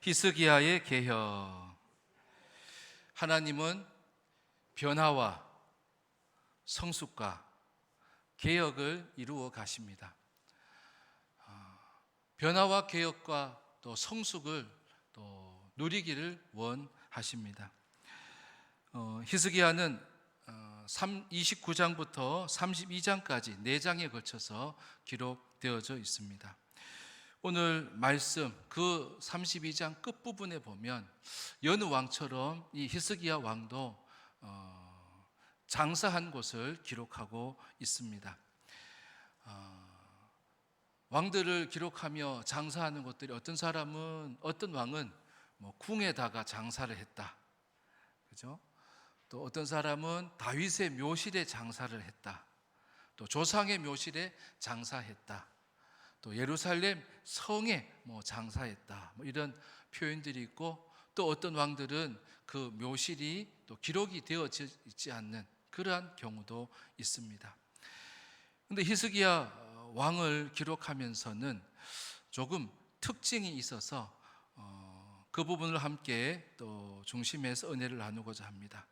히스기야의 개혁. 하나님은 변화와 성숙과 개혁을 이루어 가십니다. 변화와 개혁과 또 성숙을 또 누리기를 원하십니다. 히스기야는 29장부터 32장까지 4장에 걸쳐서 기록되어져 있습니다. 오늘 말씀 그 32장 끝부분에 보면 여느 왕처럼 이 히스기야 왕도 장사한 곳을 기록하고 있습니다. 왕들을 기록하며 장사하는 것들이 어떤 왕은 궁에다가 장사를 했다. 그죠? 또 어떤 사람은 다윗의 묘실에 장사를 했다. 또 조상의 묘실에 장사했다. 또 예루살렘 성에 장사했다. 이런 표현들이 있고, 또 어떤 왕들은 그 묘실이 또 기록이 되어져 있지 않는 그러한 경우도 있습니다. 그런데 히스기야 왕을 기록하면서는 조금 특징이 있어서 그 부분을 함께 또 중심에서 은혜를 나누고자 합니다.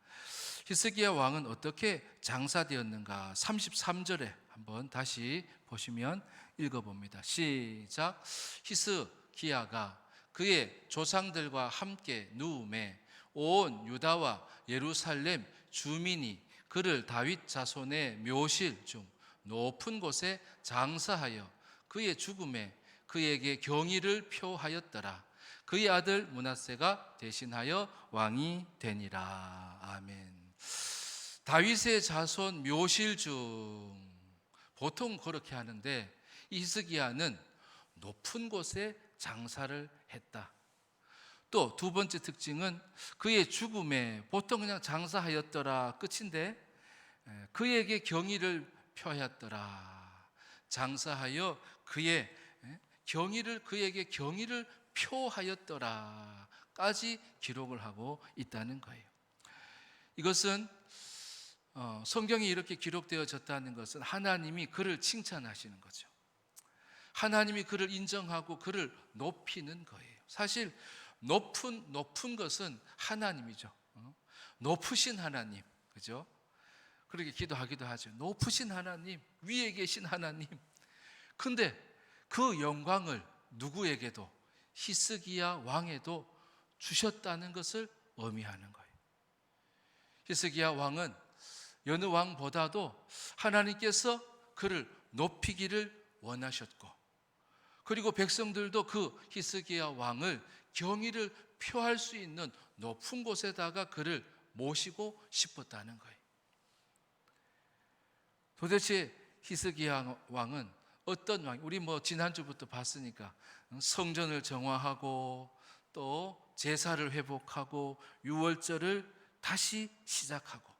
히스기야 왕은 어떻게 장사되었는가? 33절에 한번 다시 보시면 읽어봅니다. 시작. 히스기야가 그의 조상들과 함께 누움에 온 유다와 예루살렘 주민이 그를 다윗 자손의 묘실 중 높은 곳에 장사하여 그의 죽음에 그에게 경의를 표하였더라. 그의 아들 므낫세가 대신하여 왕이 되니라. 아멘. 다윗의 자손 묘실 중, 보통 그렇게 하는데 이 히스기야는 높은 곳에 장사를 했다. 또 두 번째 특징은 그의 죽음에, 보통 그냥 장사하였더라 끝인데 그에게 경의를 표하였더라. 장사하여 그에게 경의를 표하였더라까지 기록을 하고 있다는 거예요. 이것은 성경이 이렇게 기록되어졌다는 것은 하나님이 그를 칭찬하시는 거죠. 하나님이 그를 인정하고 그를 높이는 거예요. 사실 높은 것은 하나님이죠. 높으신 하나님, 그죠? 그렇게 기도하기도 하죠. 높으신 하나님, 위에 계신 하나님. 근데 그 영광을 누구에게도, 히스기야 왕에도 주셨다는 것을 의미하는 거예요. 히스기야 왕은 여느 왕보다도 하나님께서 그를 높이기를 원하셨고, 그리고 백성들도 그 히스기야 왕을 경의를 표할 수 있는 높은 곳에다가 그를 모시고 싶었다는 거예요. 도대체 히스기야 왕은 어떤 왕이? 우리 지난주부터 봤으니까 성전을 정화하고 또 제사를 회복하고 유월절을 다시 시작하고,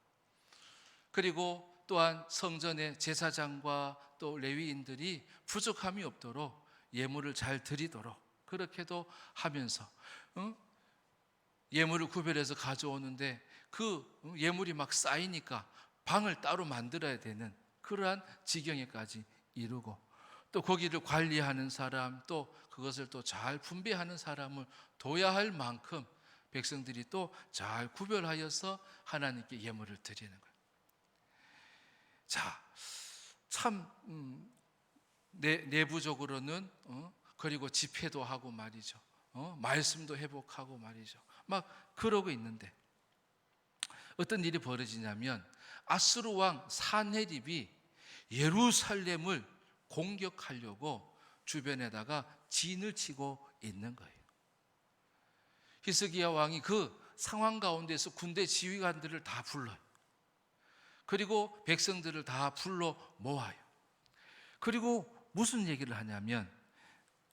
그리고 또한 성전의 제사장과 또 레위인들이 부족함이 없도록 예물을 잘 드리도록 그렇게도 하면서 예물을 구별해서 가져오는데 그 예물이 막 쌓이니까 방을 따로 만들어야 되는 그러한 지경에까지 이르고, 또 거기를 관리하는 사람, 또 그것을 또 잘 분배하는 사람을 둬야 할 만큼 백성들이 또 잘 구별하여서 하나님께 예물을 드리는 거예요. 자, 참 내부적으로는 그리고 집회도 하고 말이죠. 말씀도 회복하고 말이죠. 막 그러고 있는데 어떤 일이 벌어지냐면 아수르 왕 사네립이 예루살렘을 공격하려고 주변에다가 진을 치고 있는 거예요. 히스기야 왕이 그 상황 가운데서 군대 지휘관들을 다 불러요. 그리고 백성들을 다 불러 모아요. 그리고 무슨 얘기를 하냐면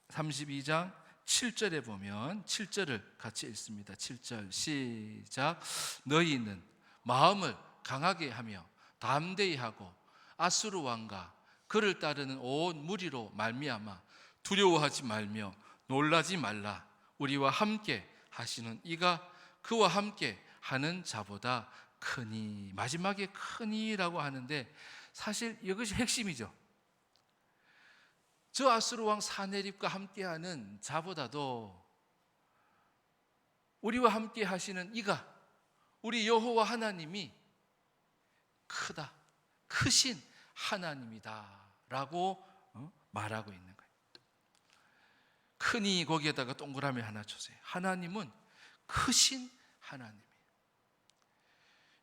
32장 7절에 보면 7절을 같이 읽습니다. 7절 시작. 너희는 마음을 강하게 하며 담대히 하고 아수르 왕과 그를 따르는 온 무리로 말미암아 두려워하지 말며 놀라지 말라. 우리와 함께 하시는 이가 그와 함께 하는 자보다 크니. 마지막에 크니라고 하는데 사실 이것이 핵심이죠. 저 아수르 왕 사네립과 함께하는 자보다도 우리와 함께 하시는 이가, 우리 여호와 하나님이 크다, 크신 하나님이다 라고 말하고 있는 거예요. 크니 거기에다가 동그라미 하나 주세요. 하나님은 크신 하나님이에요.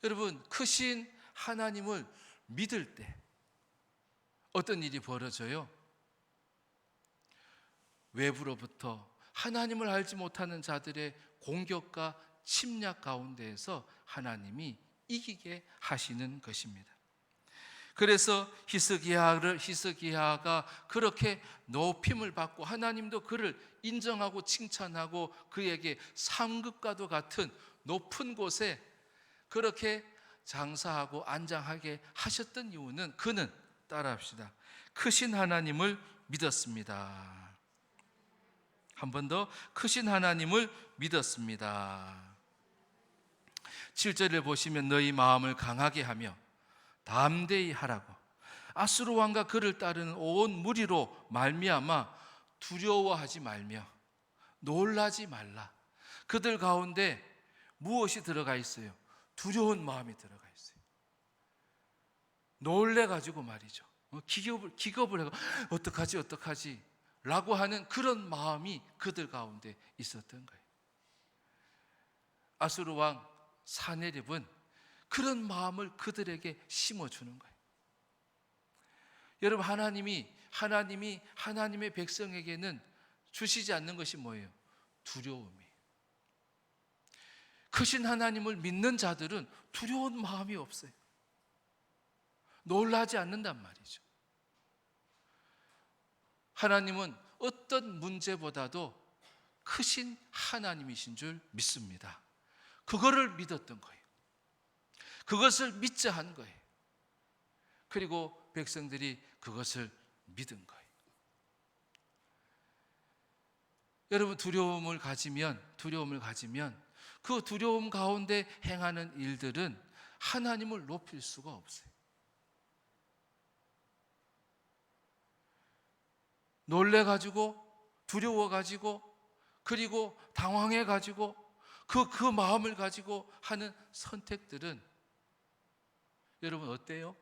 여러분, 크신 하나님을 믿을 때 어떤 일이 벌어져요? 외부로부터 하나님을 알지 못하는 자들의 공격과 침략 가운데에서 하나님이 이기게 하시는 것입니다. 그래서 히스기야가 그렇게 높임을 받고 하나님도 그를 인정하고 칭찬하고 그에게 상급과도 같은 높은 곳에 그렇게 장사하고 안장하게 하셨던 이유는, 그는, 따라합시다, 크신 하나님을 믿었습니다. 한 번 더, 크신 하나님을 믿었습니다. 7절을 보시면 너희 마음을 강하게 하며 담대히 하라고 아수르 왕과 그를 따르는 온 무리로 말미암아 두려워하지 말며 놀라지 말라. 그들 가운데 무엇이 들어가 있어요? 두려운 마음이 들어가 있어요. 놀래가지고 말이죠, 기겁을 해서 어떡하지 라고 하는 그런 마음이 그들 가운데 있었던 거예요. 아수르 왕 사네립은 그런 마음을 그들에게 심어주는 거예요. 여러분, 하나님이 하나님의 백성에게는 주시지 않는 것이 뭐예요? 두려움이에요. 크신 하나님을 믿는 자들은 두려운 마음이 없어요. 놀라지 않는단 말이죠. 하나님은 어떤 문제보다도 크신 하나님이신 줄 믿습니다. 그거를 믿었던 거예요. 그것을 믿자 한 거예요. 그리고 백성들이 그것을 믿은 거예요. 여러분, 두려움을 가지면 그 두려움 가운데 행하는 일들은 하나님을 높일 수가 없어요. 놀래가지고, 두려워가지고, 그리고 당황해가지고 그 마음을 가지고 하는 선택들은 여러분 어때요?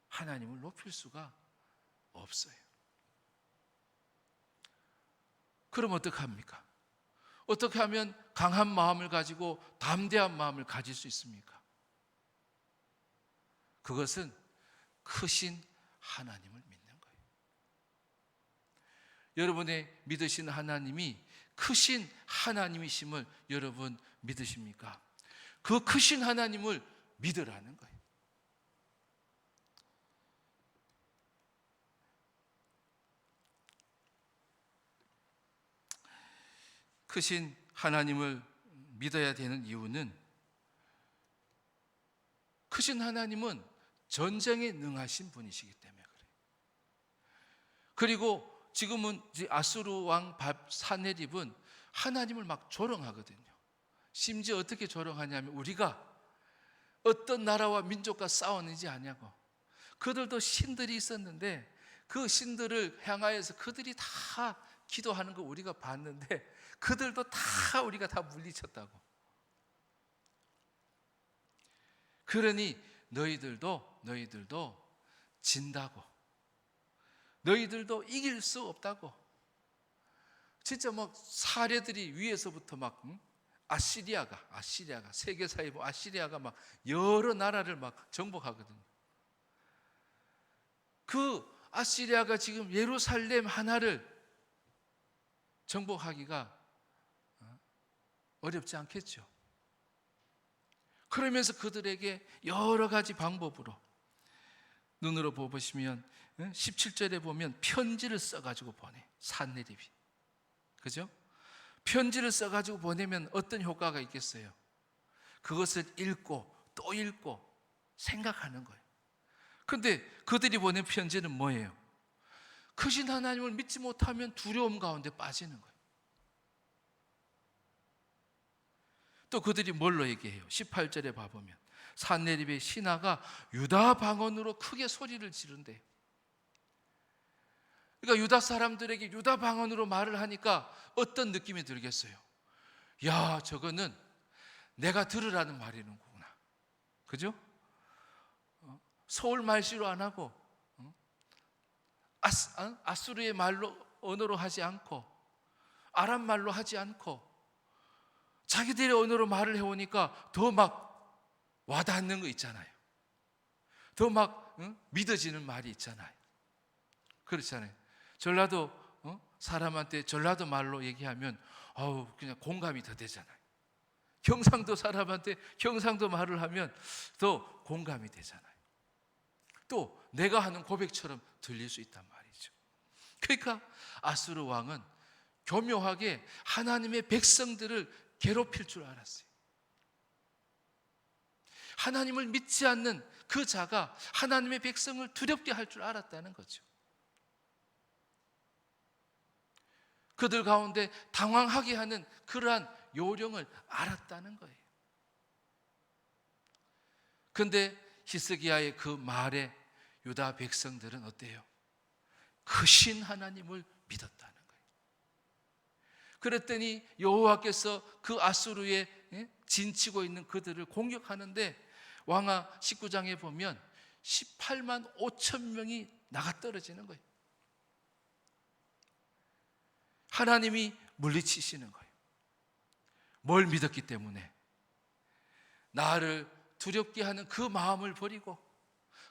하나님을 높일 수가 없어요. 그럼 어떡합니까? 어떻게 하면 강한 마음을 가지고 담대한 마음을 가질 수 있습니까? 그것은 크신 하나님을 믿는 거예요. 여러분의 믿으시는 하나님이 크신 하나님이심을 여러분 믿으십니까? 그 크신 하나님을 믿으라는 거예요. 크신 하나님을 믿어야 되는 이유는, 크신 하나님은 전쟁에 능하신 분이시기 때문에 그래요. 그리고 지금은 아수르 왕 사네립은 하나님을 막 조롱하거든요. 심지어 어떻게 조롱하냐면, 우리가 어떤 나라와 민족과 싸웠는지 아냐고. 그들도 신들이 있었는데 그 신들을 향하여서 그들이 다 기도하는 거 우리가 봤는데 그들도 다 우리가 다 물리쳤다고. 그러니 너희들도 진다고, 너희들도 이길 수 없다고. 진짜 막 사례들이 위에서부터 막 아시리아가 세계사에 아시리아가 막 여러 나라를 막 정복하거든요. 그 아시리아가 지금 예루살렘 하나를 정복하기가 어렵지 않겠죠. 그러면서 그들에게 여러 가지 방법으로, 눈으로 보시면 17절에 보면 편지를 써가지고 보내, 산내립이. 그죠? 편지를 써가지고 보내면 어떤 효과가 있겠어요? 그것을 읽고 또 읽고 생각하는 거예요. 그런데 그들이 보낸 편지는 뭐예요? 크신 하나님을 믿지 못하면 두려움 가운데 빠지는 거예요. 또 그들이 뭘로 얘기해요? 18절에 봐보면 산내립의 신하가 유다 방언으로 크게 소리를 지른대요. 그러니까 유다 사람들에게 유다 방언으로 말을 하니까 어떤 느낌이 들겠어요? 야, 저거는 내가 들으라는 말이는구나. 그죠? 서울 말씨로 안 하고 아수르의 말로, 언어로 하지 않고 아람 말로 하지 않고 자기들의 언어로 말을 해오니까 더 막 와닿는 거 있잖아요. 더 막 믿어지는 말이 있잖아요. 그렇잖아요. 전라도 사람한테 전라도 말로 얘기하면 그냥 공감이 더 되잖아요. 경상도 사람한테 경상도 말을 하면 더 공감이 되잖아요. 또 내가 하는 고백처럼 들릴 수 있단 말이죠. 그러니까 아수르 왕은 교묘하게 하나님의 백성들을 괴롭힐 줄 알았어요. 하나님을 믿지 않는 그 자가 하나님의 백성을 두렵게 할 줄 알았다는 거죠. 그들 가운데 당황하게 하는 그러한 요령을 알았다는 거예요. 그런데 히스기야의 그 말에 유다 백성들은 어때요? 크신 하나님을 믿었다는 거예요. 그랬더니 여호와께서 그 아수르에 진치고 있는 그들을 공격하는데 왕하 19장에 보면 18만 5천 명이 나가 떨어지는 거예요. 하나님이 물리치시는 거예요. 뭘 믿었기 때문에? 나를 두렵게 하는 그 마음을 버리고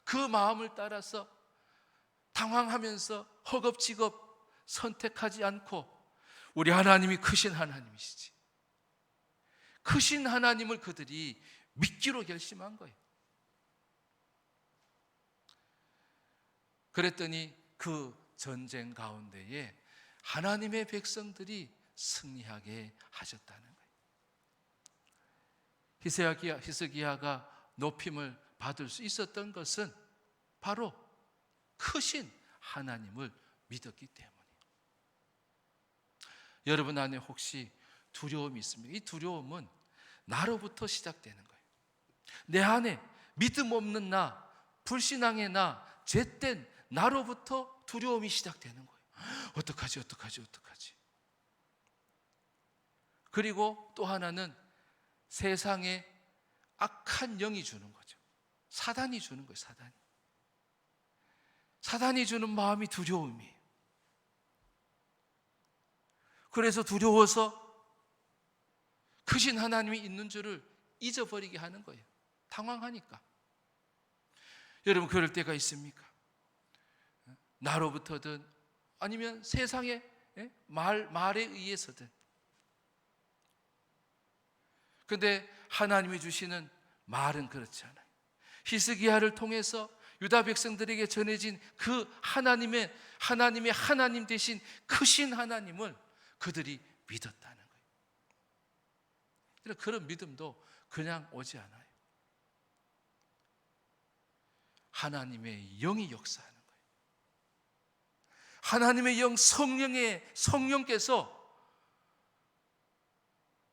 그 마음을 따라서 당황하면서 허겁지겁 선택하지 않고 우리 하나님이 크신 하나님이시지, 크신 하나님을 그들이 믿기로 결심한 거예요. 그랬더니 그 전쟁 가운데에 하나님의 백성들이 승리하게 하셨다는 거예요. 히스기야가 높임을 받을 수 있었던 것은 바로 크신 하나님을 믿었기 때문이에요. 여러분 안에 혹시 두려움이 있습니까? 이 두려움은 나로부터 시작되는 거예요. 내 안에 믿음 없는 나, 불신앙의 나, 죄된 나로부터 두려움이 시작되는 거예요. 어떡하지? 그리고 또 하나는 세상에 악한 영이 주는 거죠. 사단이 주는 거예요. 사단이 주는 마음이 두려움이에요. 그래서 두려워서 크신 하나님이 있는 줄을 잊어버리게 하는 거예요. 당황하니까. 여러분, 그럴 때가 있습니까? 나로부터든 아니면 세상의 말에 의해서든. 그런데 하나님이 주시는 말은 그렇지 않아요. 히스기야를 통해서 유다 백성들에게 전해진 그 하나님의 하나님 대신 크신 하나님을 그들이 믿었다는 거예요. 그런 믿음도 그냥 오지 않아요. 하나님의 영이 역사하는 거예요. 하나님의 영, 성령께서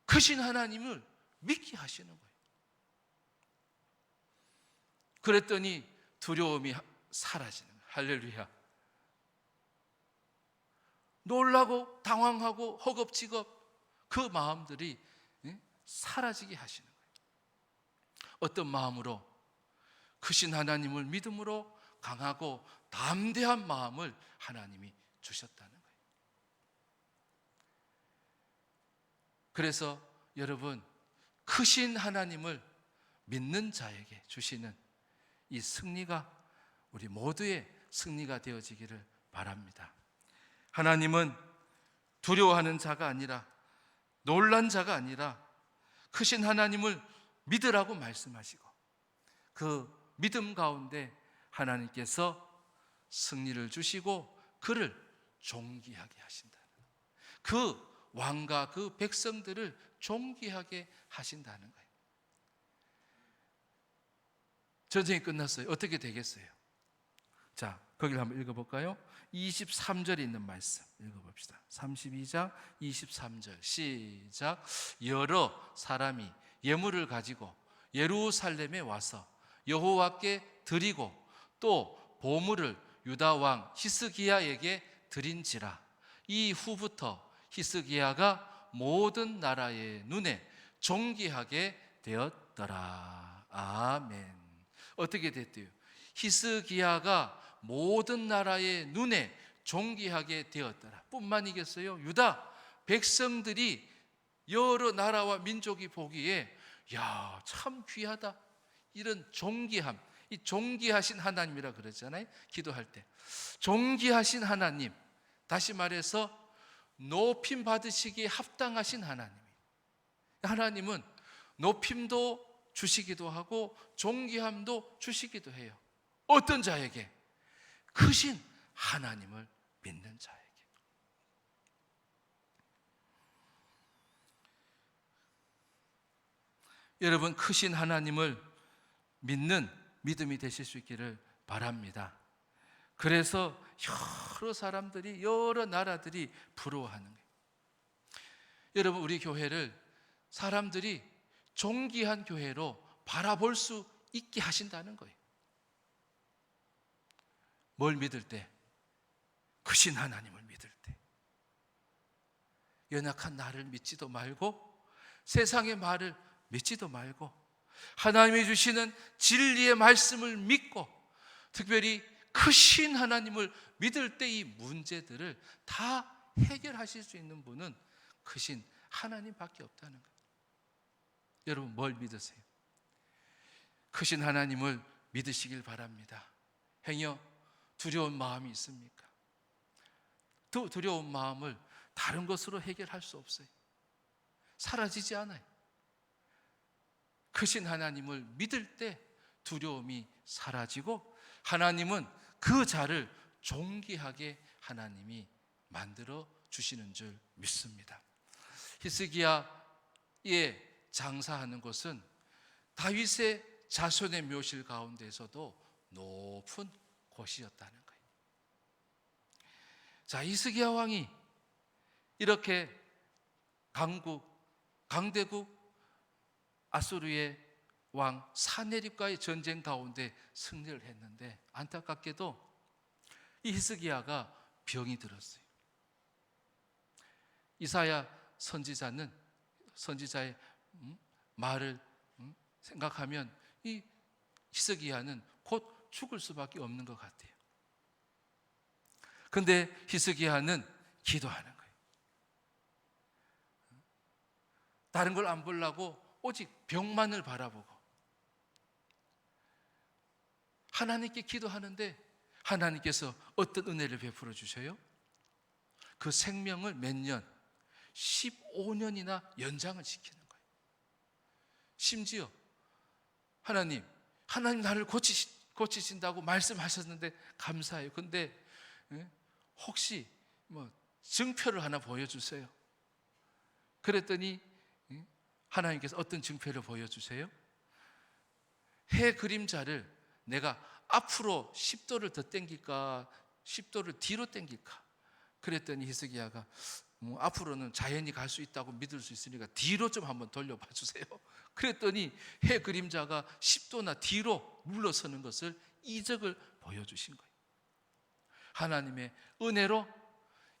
크신 하나님을 믿게 하시는 거예요. 그랬더니 두려움이 사라지는 거예요. 할렐루야. 놀라고 당황하고 허겁지겁 그 마음들이 사라지게 하시는 거예요. 어떤 마음으로? 크신 하나님을 믿음으로 강하고 담대한 마음을 하나님이 주셨다는 거예요. 그래서 여러분, 크신 하나님을 믿는 자에게 주시는 이 승리가 우리 모두의 승리가 되어지기를 바랍니다. 하나님은 두려워하는 자가 아니라, 놀란 자가 아니라 크신 하나님을 믿으라고 말씀하시고 그 믿음 가운데 하나님께서 승리를 주시고 그를 존귀하게 하신다는, 그 왕과 그 백성들을 존귀하게 하신다는 거예요. 전쟁이 끝났어요. 어떻게 되겠어요? 자, 거기를 한번 읽어볼까요? 23절에 있는 말씀 읽어봅시다. 32장 23절 시작. 여러 사람이 예물을 가지고 예루살렘에 와서 여호와께 드리고 또 보물을 유다 왕 히스기야에게 드린지라. 이 후부터 히스기야가 모든 나라의 눈에 존귀하게 되었더라. 아멘. 어떻게 됐대요? 히스기야가 모든 나라의 눈에 존귀하게 되었더라. 뿐만이겠어요? 유다 백성들이 여러 나라와 민족이 보기에 야, 참 귀하다. 이런 존귀함, 이 존귀하신 하나님이라 그러잖아요. 기도할 때 존귀하신 하나님, 다시 말해서 높임 받으시기에 합당하신 하나님. 하나님은 높임도 주시기도 하고 존귀함도 주시기도 해요. 어떤 자에게? 크신 하나님을 믿는 자에게. 여러분, 크신 하나님을 믿는 믿음이 되실 수 있기를 바랍니다. 그래서 여러 사람들이, 여러 나라들이 부러워하는 거예요. 여러분, 우리 교회를 사람들이 존귀한 교회로 바라볼 수 있게 하신다는 거예요. 뭘 믿을 때? 크신 하나님을 믿을 때. 연약한 나를 믿지도 말고 세상의 말을 믿지도 말고 하나님이 주시는 진리의 말씀을 믿고 특별히 크신 하나님을 믿을 때 이 문제들을 다 해결하실 수 있는 분은 크신 하나님밖에 없다는 거예요. 여러분, 뭘 믿으세요? 크신 하나님을 믿으시길 바랍니다. 행여 두려운 마음이 있습니까? 그 두려운 마음을 다른 것으로 해결할 수 없어요. 사라지지 않아요. 크신 하나님을 믿을 때 두려움이 사라지고 하나님은 그 자를 존귀하게 하나님이 만들어 주시는 줄 믿습니다. 히스기야의 장사하는 것은 다윗의 자손의 묘실 가운데서도 높은 곳이었다는 거예요. 자, 히스기야 왕이 이렇게 강대국 아수르의 왕 사네립과의 전쟁 가운데 승리를 했는데 안타깝게도 이 히스기야가 병이 들었어요. 이사야 선지자의 말을 생각하면 이 히스기야는 곧 죽을 수밖에 없는 것 같아요. 그런데 히스기야는 기도하는 거예요. 다른 걸 안 보려고 오직 병만을 바라보고 하나님께 기도하는데 하나님께서 어떤 은혜를 베풀어 주셔요? 그 생명을 몇 년? 15년이나 연장을 시키는 거예요. 심지어 하나님 나를 고치신다고 말씀하셨는데 감사해요. 근데 혹시 증표를 하나 보여주세요. 그랬더니 하나님께서 어떤 증표를 보여주세요? 해 그림자를 내가 앞으로 10도를 더 당길까 10도를 뒤로 당길까? 그랬더니 히스기야가 앞으로는 자연이 갈 수 있다고 믿을 수 있으니까 뒤로 좀 한번 돌려봐 주세요. 그랬더니 해 그림자가 10도나 뒤로 물러서는 것을 이적을 보여주신 거예요. 하나님의 은혜로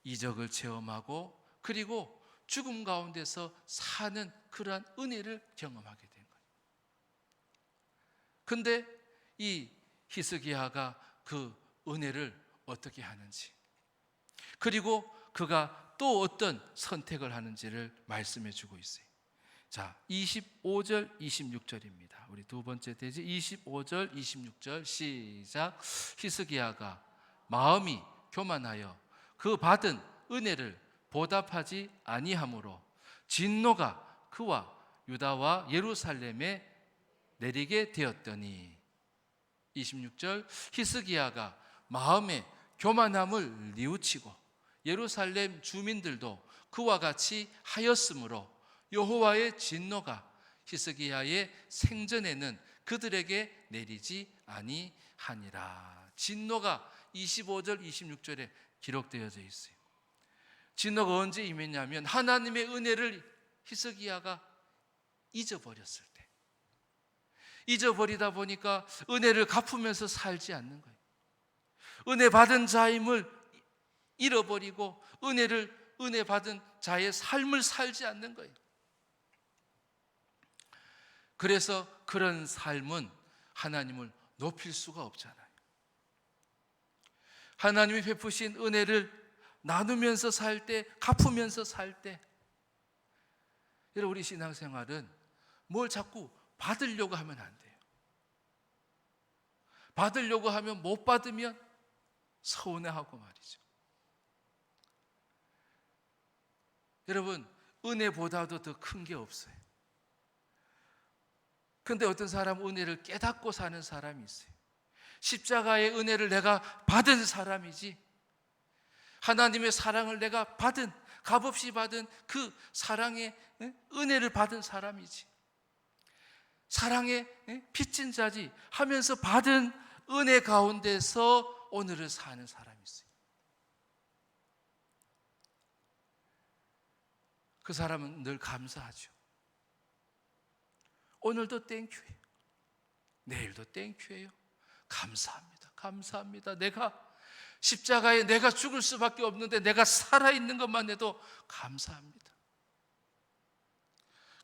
이적을 체험하고 그리고 죽음 가운데서 사는 그러한 은혜를 경험하게 된 거예요. 그런데 이 히스기야가 그 은혜를 어떻게 하는지, 그리고 그가 또 어떤 선택을 하는지를 말씀해 주고 있어요. 자, 25절 26절입니다. 우리 두 번째 대지 25절 26절 시작. 히스기야가 마음이 교만하여 그 받은 은혜를 보답하지 아니하므로 진노가 그와 유다와 예루살렘에 내리게 되었더니 26절 히스기야가 마음에 교만함을 뉘우치고 예루살렘 주민들도 그와 같이 하였으므로 여호와의 진노가 히스기야의 생전에는 그들에게 내리지 아니하니라. 진노가 25절 26절에 기록되어져 있어요. 진노가 언제 임했냐면 하나님의 은혜를 히스기야가 잊어버렸을 때, 잊어버리다 보니까 은혜를 갚으면서 살지 않는 거예요. 은혜 받은 자임을 잃어버리고 은혜를 은혜 받은 자의 삶을 살지 않는 거예요. 그래서 그런 삶은 하나님을 높일 수가 없잖아요. 하나님이 베푸신 은혜를 나누면서 살 때, 갚으면서 살 때, 여러분, 우리 신앙생활은 뭘 자꾸 받으려고 하면 안 돼요. 받으려고 하면 못 받으면 서운해하고 말이죠. 여러분, 은혜보다도 더 큰 게 없어요. 근데 어떤 사람은 은혜를 깨닫고 사는 사람이 있어요. 십자가의 은혜를 내가 받은 사람이지, 하나님의 사랑을 내가 받은, 값없이 받은 그 사랑의 은혜를 받은 사람이지, 사랑의 빚진 자지 하면서 받은 은혜 가운데서 오늘을 사는 사람이 있어요. 그 사람은 늘 감사하죠. 오늘도 땡큐예요. 내일도 땡큐예요. 감사합니다. 감사합니다. 내가 십자가에 내가 죽을 수밖에 없는데 내가 살아있는 것만 해도 감사합니다.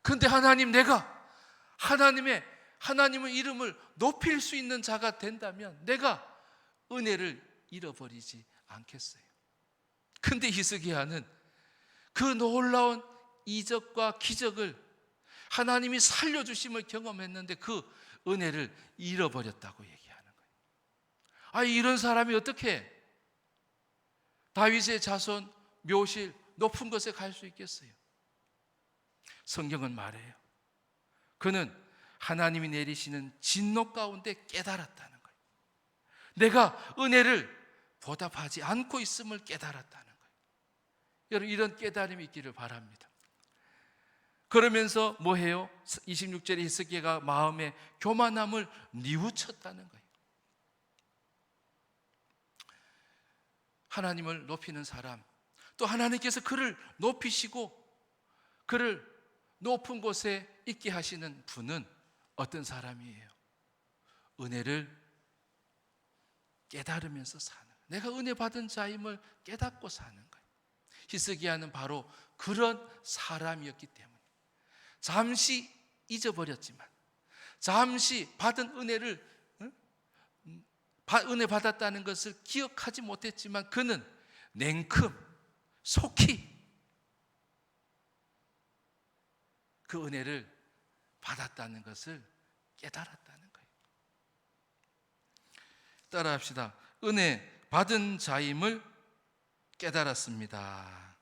근데 하나님, 내가 하나님의 이름을 높일 수 있는 자가 된다면 내가 은혜를 잃어버리지 않겠어요. 근데 히스기야는 그 놀라운 이적과 기적을 하나님이 살려주심을 경험했는데 그 은혜를 잃어버렸다고 얘기하는 거예요. 이런 사람이 어떻게 다윗의 자손 묘실 높은 곳에 갈 수 있겠어요? 성경은 말해요. 그는 하나님이 내리시는 진노 가운데 깨달았다는 거예요. 내가 은혜를 보답하지 않고 있음을 깨달았다는 거예요. 여러분, 이런 깨달음이 있기를 바랍니다. 그러면서 뭐 해요? 26절에 히스기야가 마음에 교만함을 뉘우쳤다는 거예요. 하나님을 높이는 사람, 또 하나님께서 그를 높이시고 그를 높은 곳에 있게 하시는 분은 어떤 사람이에요? 은혜를 깨달으면서 사는, 내가 은혜 받은 자임을 깨닫고 사는 거예요. 히스기야는 바로 그런 사람이었기 때문에 잠시 잊어버렸지만, 잠시 받은 은혜를 은혜 받았다는 것을 기억하지 못했지만 그는 냉큼 속히 그 은혜를 받았다는 것을 깨달았다는 거예요. 따라합시다. 은혜 받은 자임을 깨달았습니다.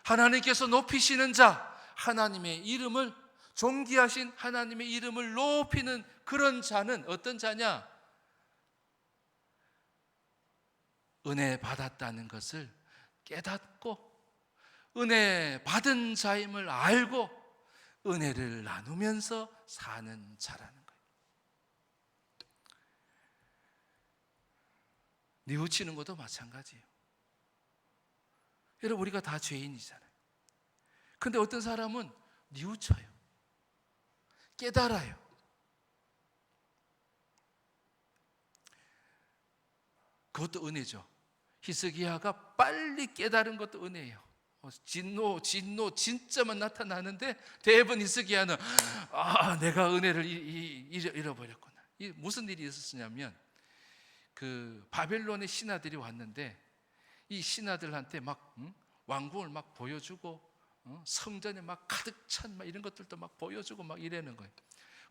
하나님께서 높이시는 자, 하나님의 이름을, 존귀하신 하나님의 이름을 높이는 그런 자는 어떤 자냐? 은혜 받았다는 것을 깨닫고 은혜 받은 자임을 알고 은혜를 나누면서 사는 자라는 거예요. 뉘우치는 것도 마찬가지예요. 여러분, 우리가 다 죄인이잖아요. 근데 어떤 사람은 뉘우쳐요. 깨달아요. 그것도 은혜죠. 히스기야가 빨리 깨달은 것도 은혜예요. 진노 진짜만 나타나는데 대부분 히스기야는 내가 은혜를 잃어버렸구나. 무슨 일이 있었냐면 그 바벨론의 신하들이 왔는데 이 신하들한테 막 왕궁을 막 보여주고 성전에 막 가득 찬 막 이런 것들도 막 보여주고 막 이러는 거예요.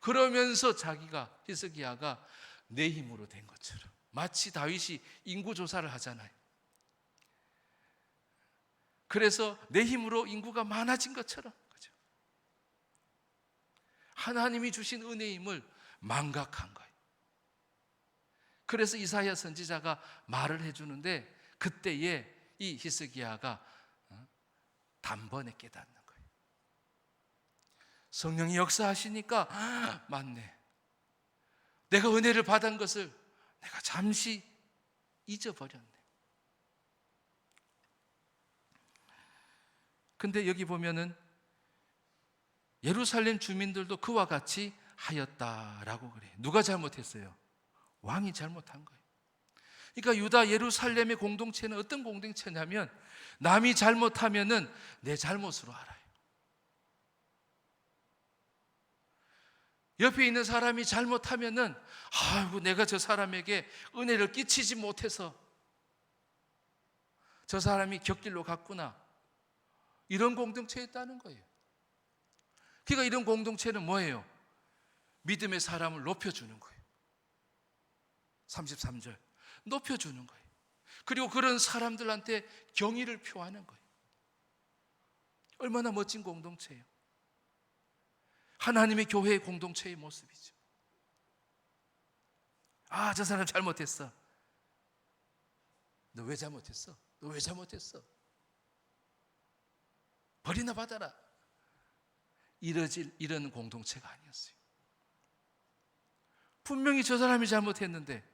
그러면서 자기가, 히스기야가 내 힘으로 된 것처럼, 마치 다윗이 인구 조사를 하잖아요. 그래서 내 힘으로 인구가 많아진 것처럼, 그죠? 하나님이 주신 은혜임을 망각한 거예요. 그래서 이사야 선지자가 말을 해주는데 그때에 이 히스기야가 단번에 깨닫는 거예요. 성령이 역사하시니까 맞네. 내가 은혜를 받은 것을 내가 잠시 잊어버렸네. 근데 여기 보면은 예루살렘 주민들도 그와 같이 하였다라고 그래요. 누가 잘못했어요? 왕이 잘못한 거예요. 그러니까 유다 예루살렘의 공동체는 어떤 공동체냐면 남이 잘못하면은 내 잘못으로 알아요. 옆에 있는 사람이 잘못하면은 아이고 내가 저 사람에게 은혜를 끼치지 못해서 저 사람이 곁길로 갔구나. 이런 공동체에 있다는 거예요. 그러니까 이런 공동체는 뭐예요? 믿음의 사람을 높여주는 거예요. 33절 높여주는 거예요. 그리고 그런 사람들한테 경의를 표하는 거예요. 얼마나 멋진 공동체예요. 하나님의 교회의 공동체의 모습이죠. 아, 저 사람 잘못했어. 너 왜 잘못했어? 너 왜 잘못했어? 벌이나 받아라. 이런 공동체가 아니었어요. 분명히 저 사람이 잘못했는데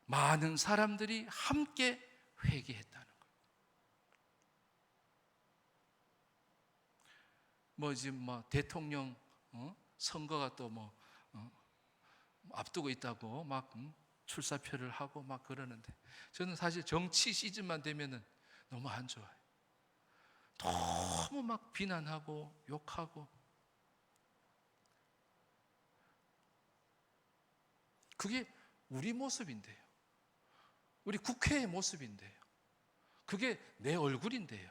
많은 사람들이 함께 회개했다는 거예요. 지금 대통령 선거가 또 앞두고 있다고 막 출사표를 하고 막 그러는데 저는 사실 정치 시즌만 되면은 너무 안 좋아요. 너무 막 비난하고 욕하고 그게 우리 모습인데요. 우리 국회의 모습인데요. 그게 내 얼굴인데요.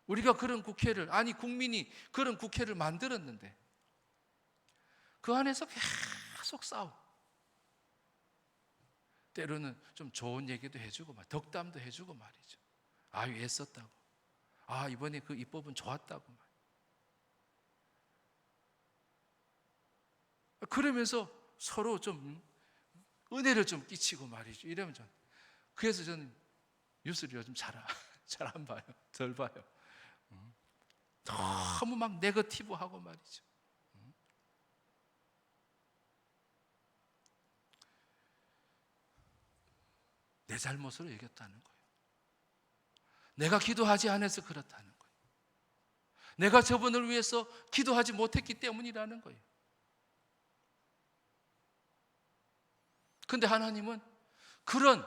우리가 그런 국회를, 아니 국민이 그런 국회를 만들었는데 그 안에서 계속 싸우고 때로는 좀 좋은 얘기도 해주고 덕담도 해주고 말이죠. 아유 애썼다고, 아 이번에 그 입법은 좋았다고 말. 그러면서 서로 좀 은혜를 좀 끼치고 말이죠. 이러면 그래서 저는 뉴스를 요즘 잘 안 봐요. 덜 봐요. 너무 막 네거티브하고 말이죠. 내 잘못으로 여겼다는 거예요. 내가 기도하지 않아서 그렇다는 거예요. 내가 저분을 위해서 기도하지 못했기 때문이라는 거예요. 근데 하나님은 그런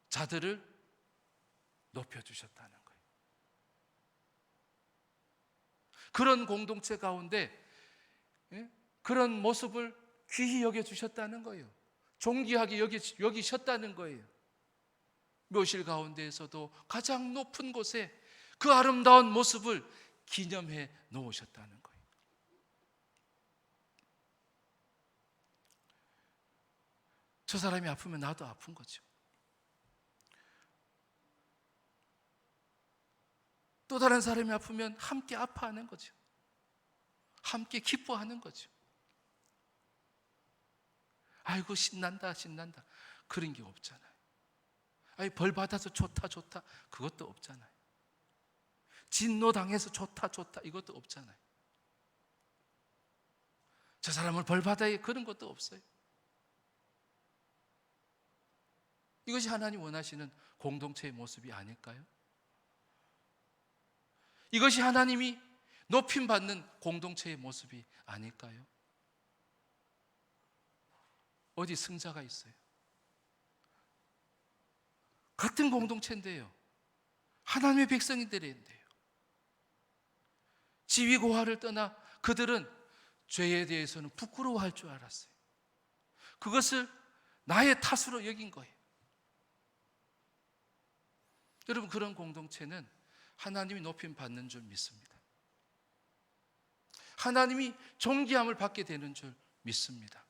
자들을 높여주셨다는 거예요. 그런 공동체 가운데 그런 모습을 귀히 여겨주셨다는 거예요. 존귀하게 여기셨다는 거예요. 묘실 가운데에서도 가장 높은 곳에 그 아름다운 모습을 기념해 놓으셨다는 거예요. 저 사람이 아프면 나도 아픈 거죠. 또 다른 사람이 아프면 함께 아파하는 거죠. 함께 기뻐하는 거죠. 아이고 신난다 그런 게 없잖아요. 아이 벌 받아서 좋다 그것도 없잖아요. 진노 당해서 좋다 이것도 없잖아요. 저 사람을 벌 받아야 그런 것도 없어요. 이것이 하나님 원하시는 공동체의 모습이 아닐까요? 이것이 하나님이 높임받는 공동체의 모습이 아닐까요? 어디 승자가 있어요? 같은 공동체인데요. 하나님의 백성인들인데요. 지위고하를 떠나 그들은 죄에 대해서는 부끄러워할 줄 알았어요. 그것을 나의 탓으로 여긴 거예요. 여러분 그런 공동체는 하나님이 높임 받는 줄 믿습니다. 하나님이 존귀함을 받게 되는 줄 믿습니다.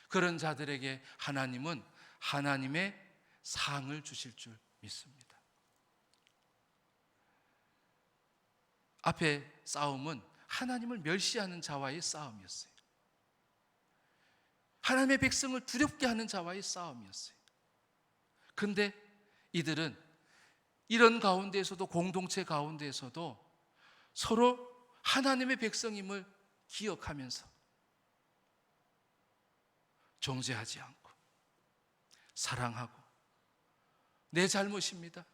그런 자들에게 하나님은 하나님의 상을 주실 줄 믿습니다. 앞에 싸움은 하나님을 멸시하는 자와의 싸움이었어요. 하나님의 백성을 두렵게 하는 자와의 싸움이었어요. 근데 이들은 이런 가운데에서도 공동체 가운데에서도 서로 하나님의 백성임을 기억하면서 정죄하지 않고 사랑하고 내 잘못입니다.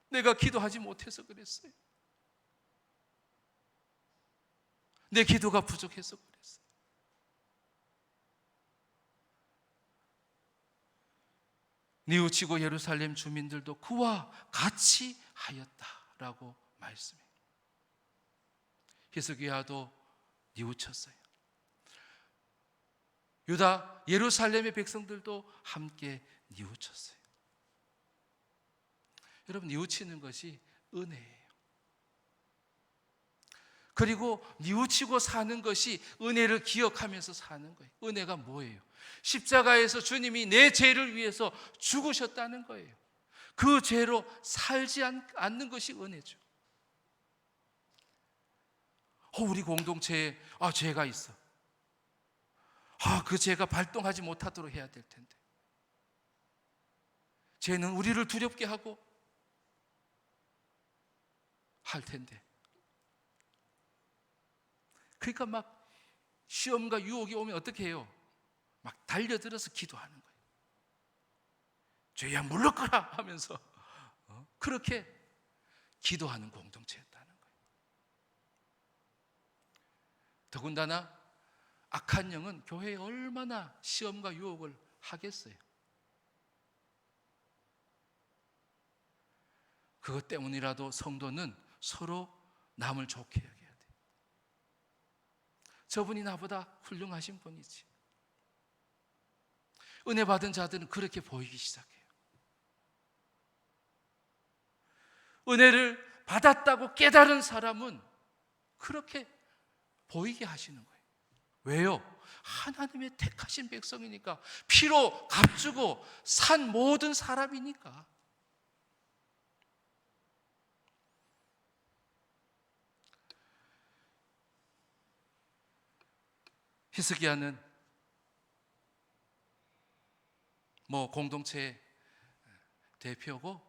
내가 기도하지 못해서 그랬어요. 내 기도가 부족해서 그랬어요. 뉘우치고 예루살렘 주민들도 그와 같이 하였다라고 말씀해요. 히스기야도 뉘우쳤어요. 유다 예루살렘의 백성들도 함께 뉘우쳤어요. 여러분, 뉘우치는 것이 은혜예요. 그리고 뉘우치고 사는 것이 은혜를 기억하면서 사는 거예요. 은혜가 뭐예요? 십자가에서 주님이 내 죄를 위해서 죽으셨다는 거예요. 그 죄로 살지 않는 것이 은혜죠. 우리 공동체에 죄가 있어. 그 죄가 발동하지 못하도록 해야 될 텐데. 죄는 우리를 두렵게 하고 할 텐데. 그러니까 막 시험과 유혹이 오면 어떻게 해요? 막 달려들어서 기도하는 거예요. 죄야 물러가라 하면서 그렇게 기도하는 공동체였다는 거예요. 더군다나 악한 영은 교회에 얼마나 시험과 유혹을 하겠어요. 그것 때문이라도 성도는 서로 남을 좋게 여겨야 돼요. 저분이 나보다 훌륭하신 분이지. 은혜 받은 자들은 그렇게 보이기 시작해요. 은혜를 받았다고 깨달은 사람은 그렇게 보이게 하시는 거예요. 왜요? 하나님의 택하신 백성이니까, 피로 값주고 산 모든 사람이니까. 히스기야는 공동체의 대표고,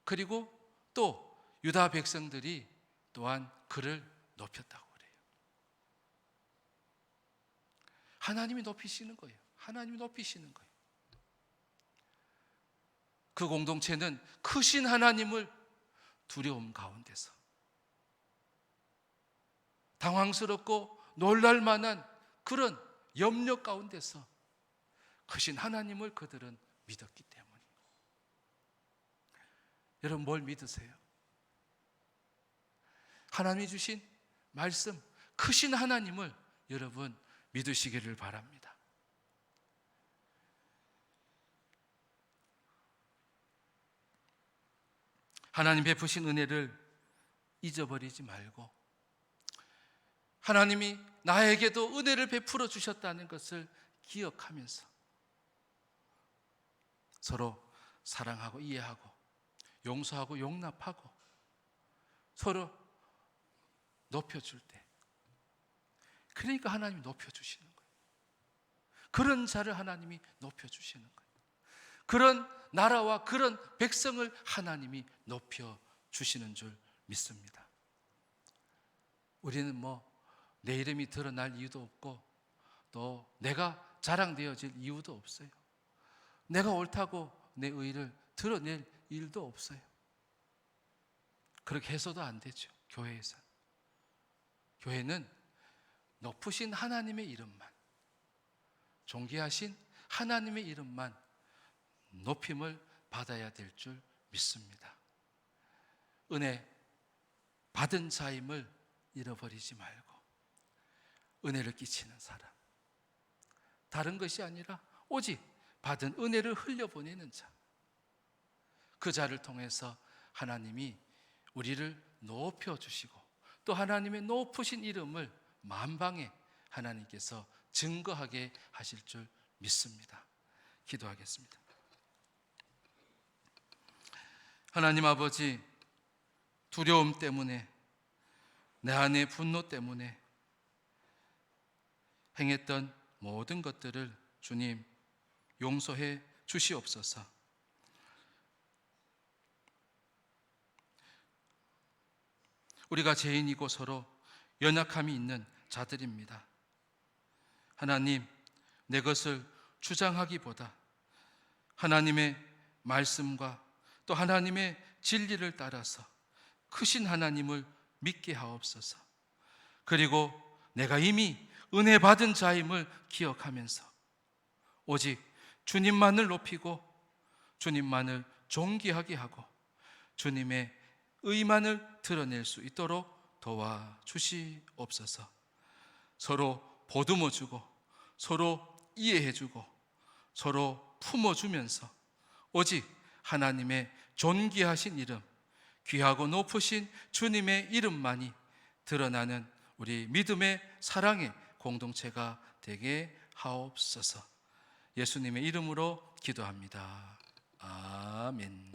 그리고 또 유다 백성들이 또한 그를 높였다고 그래요. 하나님이 높이시는 거예요. 하나님이 높이시는 거예요. 그 공동체는 크신 하나님을 두려움 가운데서, 당황스럽고 놀랄 만한 그런 염려 가운데서 크신 하나님을 그들은 믿었기 때문이에요. 여러분, 뭘 믿으세요? 하나님이 주신 말씀, 크신 하나님을 여러분 믿으시기를 바랍니다. 하나님 베푸신 은혜를 잊어버리지 말고, 하나님이 나에게도 은혜를 베풀어 주셨다는 것을 기억하면서 서로 사랑하고 이해하고 용서하고 용납하고 서로 높여줄 때, 그러니까 하나님이 높여주시는 거예요. 그런 자를 하나님이 높여주시는 거예요. 그런 나라와 그런 백성을 하나님이 높여주시는 줄 믿습니다. 우리는 내 이름이 드러날 이유도 없고, 또 내가 자랑되어질 이유도 없어요. 내가 옳다고 내 의를 드러낼 일도 없어요. 그렇게 해서도 안 되죠. 교회에서. 교회는 높으신 하나님의 이름만, 존귀하신 하나님의 이름만 높임을 받아야 될 줄 믿습니다. 은혜 받은 자임을 잃어버리지 말고 은혜를 끼치는 사람, 다른 것이 아니라 오직 받은 은혜를 흘려보내는 자, 그 자를 통해서 하나님이 우리를 높여주시고, 또 하나님의 높으신 이름을 만방에 하나님께서 증거하게 하실 줄 믿습니다. 기도하겠습니다. 하나님 아버지, 두려움 때문에, 내 안의 분노 때문에 행했던 모든 것들을 주님 용서해 주시옵소서. 우리가 죄인이고 서로 연약함이 있는 자들입니다. 하나님, 내 것을 주장하기보다 하나님의 말씀과 또 하나님의 진리를 따라서 크신 하나님을 믿게 하옵소서. 그리고 내가 이미 은혜 받은 자임을 기억하면서 오직 주님만을 높이고 주님만을 존귀하게 하고 주님의 의만을 드러낼 수 있도록 도와주시옵소서. 서로 보듬어주고 서로 이해해주고 서로 품어주면서 오직 하나님의 존귀하신 이름, 귀하고 높으신 주님의 이름만이 드러나는 우리 믿음의 사랑의 공동체가 되게 하옵소서. 예수님의 이름으로 기도합니다. 아멘.